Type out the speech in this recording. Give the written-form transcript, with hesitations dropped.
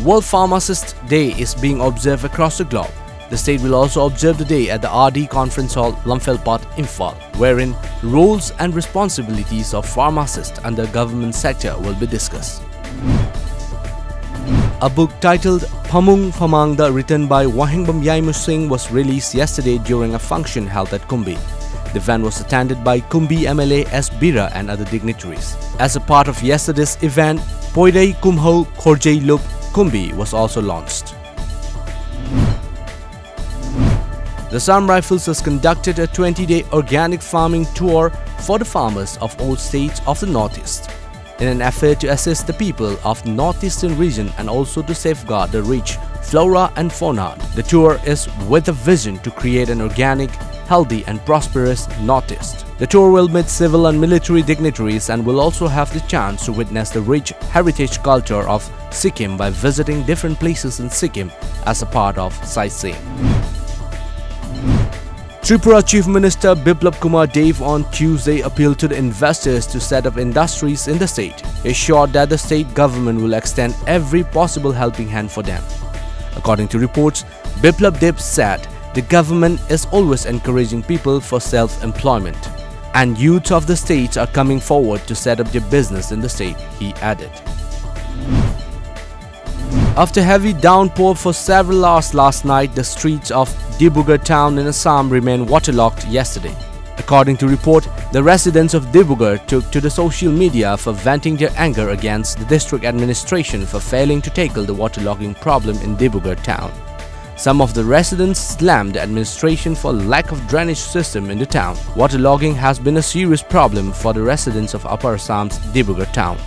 World Pharmacist Day is being observed across the globe. The state will also observe the day at the RD Conference Hall, Lamfelpat, Imphal, wherein roles and responsibilities of pharmacists under government sector will be discussed. A book titled Phamung Phamangda, written by Wahingbam Yaimu Singh, was released yesterday during a function held at Kumbi. The event was attended by Kumbi MLA S. Bira and other dignitaries. As a part of yesterday's event, Poirei Kumho Khorjei Lup Kumbi was also launched. The Assam Rifles has conducted a 20-day organic farming tour for the farmers of all states of the Northeast, in an effort to assist the people of the Northeastern region and also to safeguard the rich flora and fauna. The tour is with a vision to create an organic, healthy and prosperous Northeast. The tour will meet civil and military dignitaries and will also have the chance to witness the rich heritage culture of Sikkim by visiting different places in Sikkim as a part of sightseeing. Tripura Chief Minister Biplab Kumar Dave on Tuesday appealed to the investors to set up industries in the state. He assured that the state government will extend every possible helping hand for them. According to reports, Biplab Dave said the government is always encouraging people for self-employment, and youths of the state are coming forward to set up their business in the state, he added. After heavy downpour for several hours last night, the streets of Dibrugarh town in Assam remained waterlogged yesterday. According to report, the residents of Dibrugarh took to the social media for venting their anger against the district administration for failing to tackle the waterlogging problem in Dibrugarh town. Some of the residents slammed the administration for lack of drainage system in the town. Waterlogging has been a serious problem for the residents of Upper Assam's Dibrugarh town.